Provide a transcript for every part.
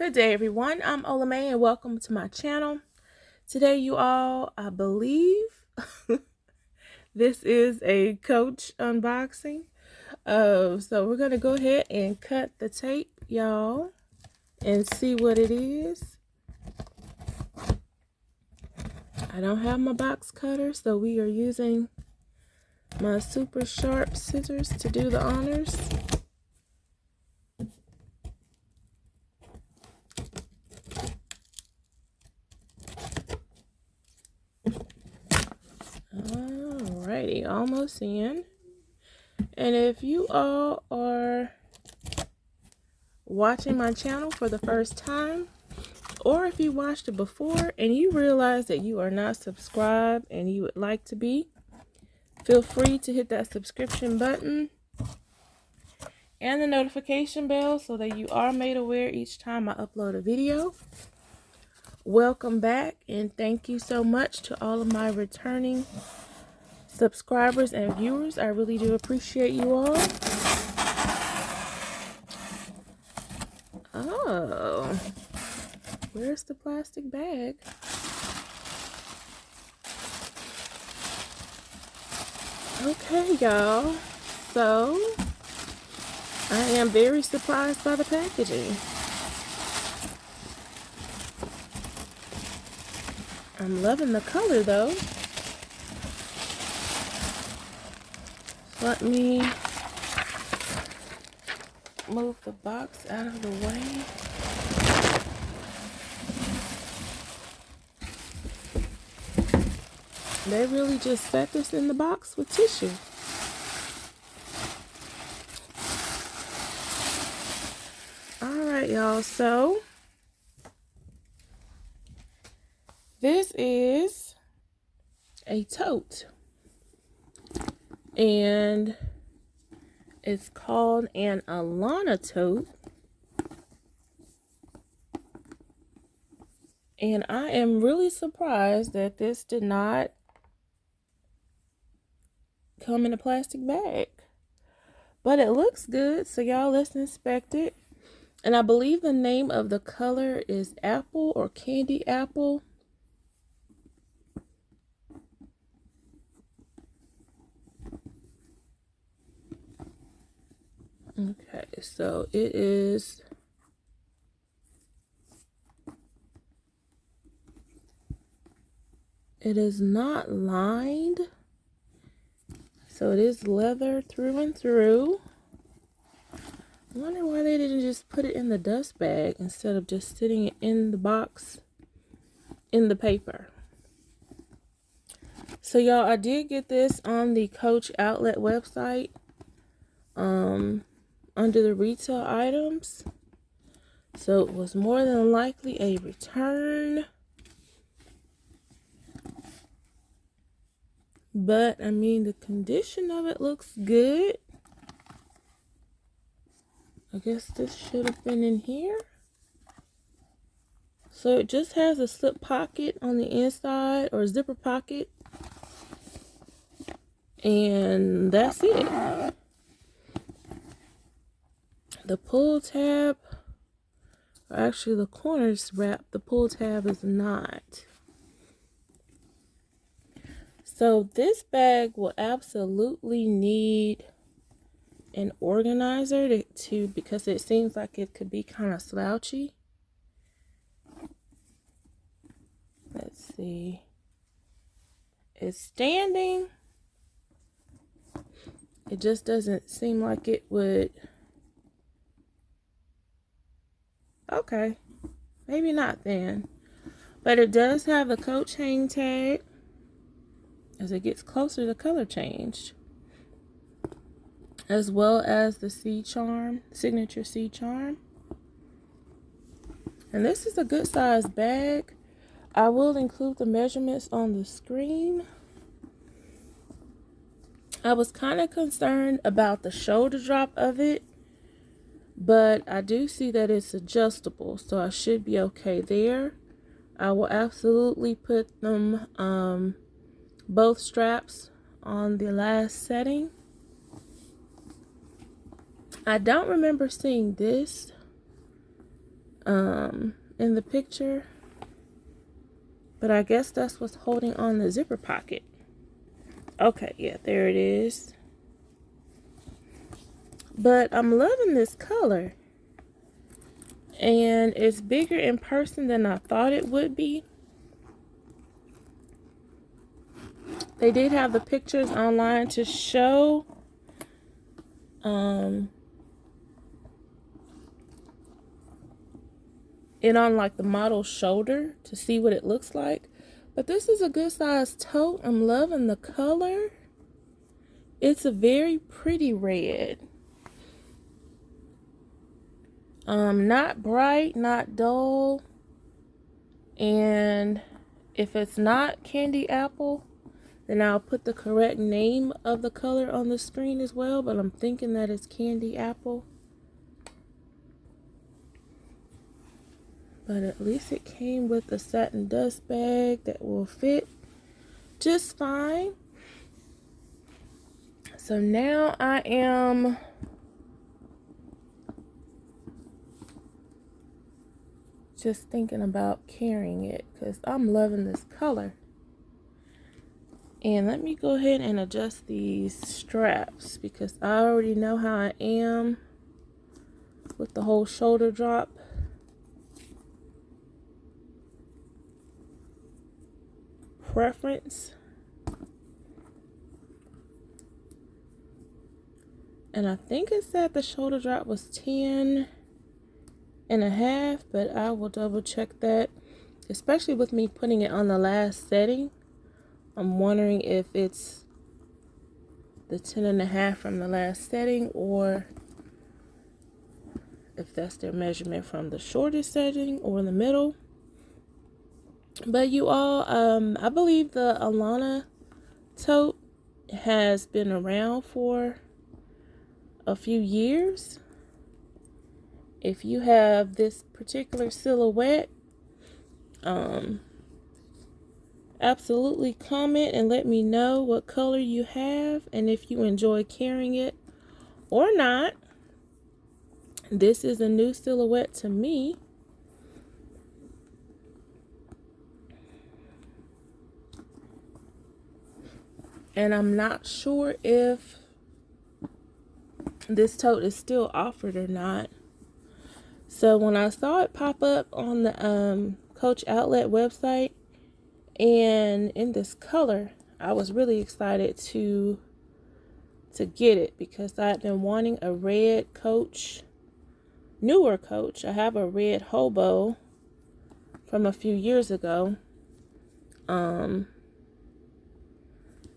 Good day, everyone. I'm OlaMaye, and welcome to my channel. Today, you all, I believe this is a Coach unboxing. So we're gonna go ahead and cut the tape, y'all, and see what it is. I don't have my box cutter, so we are using my super sharp scissors to do the honors. Alrighty, almost in. And if you all are watching my channel for the first time, or if you watched it before and you realize that you are not subscribed and you would like to be, feel free to hit that subscription button and the notification bell so that you are made aware each time I upload a video. Welcome back, and thank you so much to all of my returning subscribers and viewers. I really do appreciate you all. Oh, where's the plastic bag? Okay, y'all. So, I am very surprised by the packaging. I'm loving the color, though. Let me move the box out of the way. They really just set this in the box with tissue. Alright, y'all, so this is a tote, and it's called an Alana tote, and I am really surprised that this did not come in a plastic bag, but it looks good. So y'all, let's inspect it. And I believe the name of the color is apple or candy apple. Okay, so it is not lined, so it is leather through and through. I wonder why they didn't just put it in the dust bag instead of just sitting it in the box in the paper. So y'all, I did get this on the Coach outlet website under the retail items, so it was more than likely a return. But I mean, the condition of it looks good. I guess this should have been in here. So it just has a slip pocket on the inside, or zipper pocket, and that's it. The pull tab, or actually the corners wrap, the pull tab is not. So this bag will absolutely need an organizer to because it seems like it could be kind of slouchy. Let's see. It's standing. It just doesn't seem like it would. Okay, maybe not then. But it does have the Coach hang tag. As it gets closer, the color changed. As well as the C charm, signature C charm. And this is a good size bag. I will include the measurements on the screen. I was kind of concerned about the shoulder drop of it, but I do see that it's adjustable, so I should be okay there. I will absolutely put them, both straps on the last setting. I don't remember seeing this in the picture. But I guess that's what's holding on the zipper pocket. Okay, yeah, there it is. But I'm loving this color. And it's bigger in person than I thought it would be. They did have the pictures online to show it on like the model's shoulder to see what it looks like. But this is a good size tote. I'm loving the color. It's a very pretty red. Not bright, not dull. And if it's not candy apple, then I'll put the correct name of the color on the screen as well. But I'm thinking that it's candy apple. But at least it came with a satin dust bag that will fit just fine. So now I am just thinking about carrying it because I'm loving this color. And let me go ahead and adjust these straps because I already know how I am with the whole shoulder drop. Preference. And I think it said the shoulder drop was 10 and a half, but I will double check that, especially with me putting it on the last setting. I'm wondering if it's the 10 and a half from the last setting or if that's their measurement from the shortest setting or in the middle. But you all, I believe the Alana tote has been around for a few years. If you have this particular silhouette, absolutely comment and let me know what color you have and if you enjoy carrying it or not. This is a new silhouette to me. And I'm not sure if this tote is still offered or not. So when I saw it pop up on the Coach Outlet website and in this color, I was really excited to get it because I've been wanting a red Coach, newer Coach. I have a red hobo from a few years ago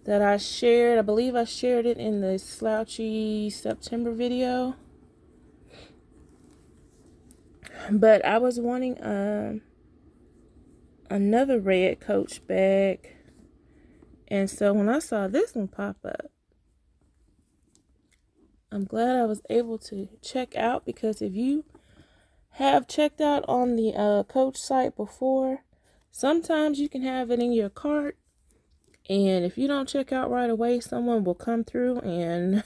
that I shared. I believe I shared it in the Slouchy September video. But I was wanting another red Coach bag. And so when I saw this one pop up, I'm glad I was able to check out, because if you have checked out on the Coach site before, sometimes you can have it in your cart, and if you don't check out right away, someone will come through and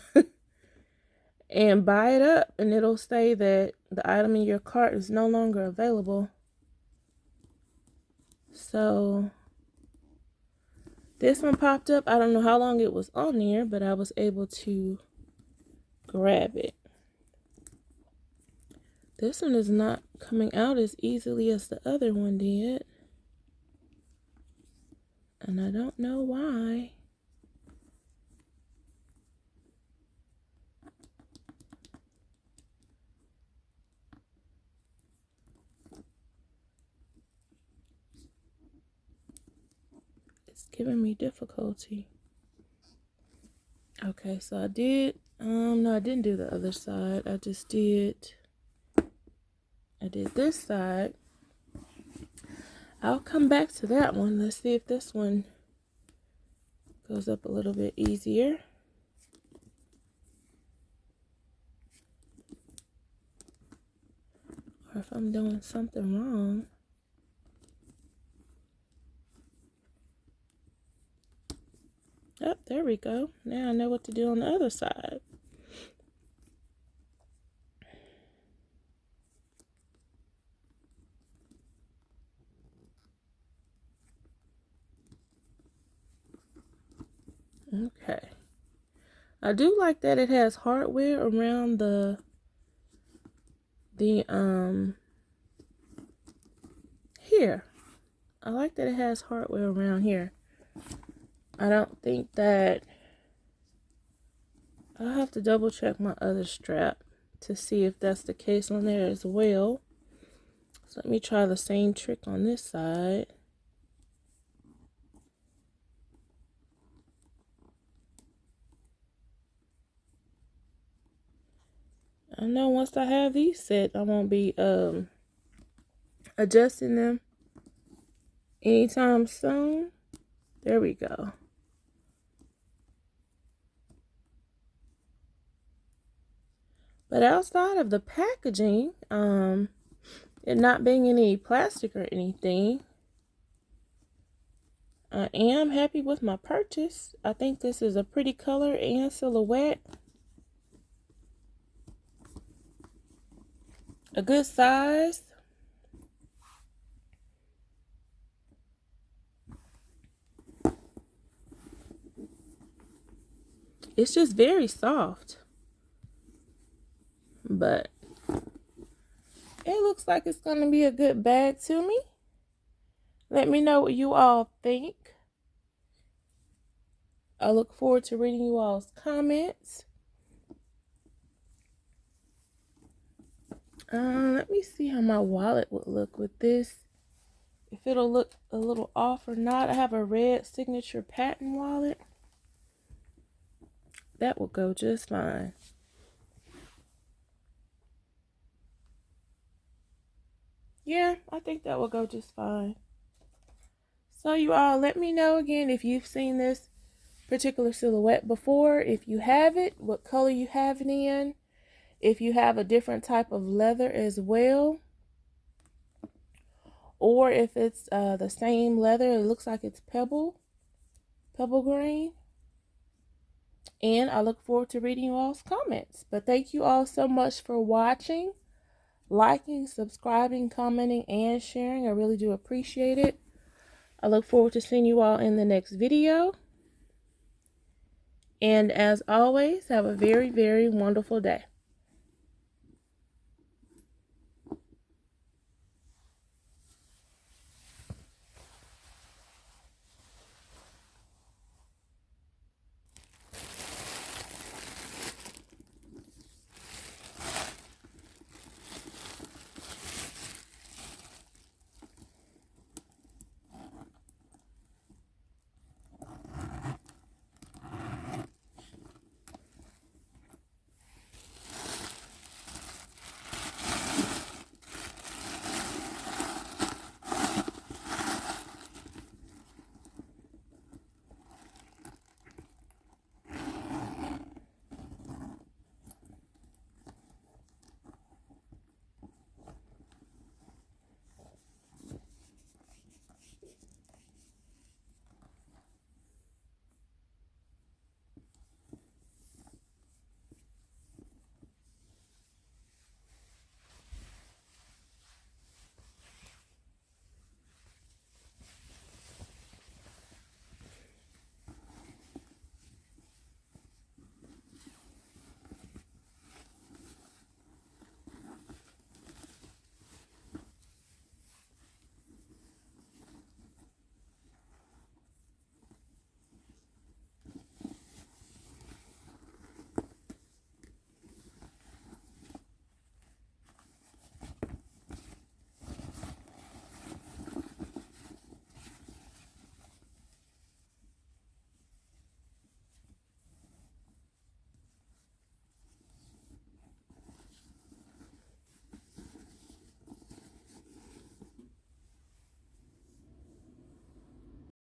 and buy it up, and it'll say that the item in your cart is no longer available. So this one popped up. I don't know how long it was on there, but I was able to grab it. This one is not coming out as easily as the other one did, and I don't know why. It's giving me difficulty. Okay, so I did, no, I didn't do the other side. I did this side. I'll come back to that one. Let's see if this one goes up a little bit easier. Or if I'm doing something wrong. Oh, there we go. Now I know what to do on the other side. Okay. I do like that it has hardware around the here. I like that it has hardware around here. I don't think that I'll have to double check my other strap to see if that's the case on there as well. So let me try the same trick on this side. I know once I have these set, I won't be adjusting them anytime soon. There we go. But outside of the packaging, it not being any plastic or anything, I am happy with my purchase. I think this is a pretty color and silhouette. A good size. It's just very soft. But it looks like it's going to be a good bag to me. Let me know what you all think. I look forward to reading you all's comments. Let me see how my wallet would look with this. If it'll look a little off or not. I have a red signature patent wallet. That will go just fine. Yeah, I think that will go just fine. So you all, let me know again if you've seen this particular silhouette before. If you have it, what color you have it in. If you have a different type of leather as well. Or if it's the same leather, it looks like it's pebble grain. And I look forward to reading you all's comments. But thank you all so much for watching, liking, subscribing, commenting, and sharing. I really do appreciate it. I look forward to seeing you all in the next video. And as always, have a very, very wonderful day.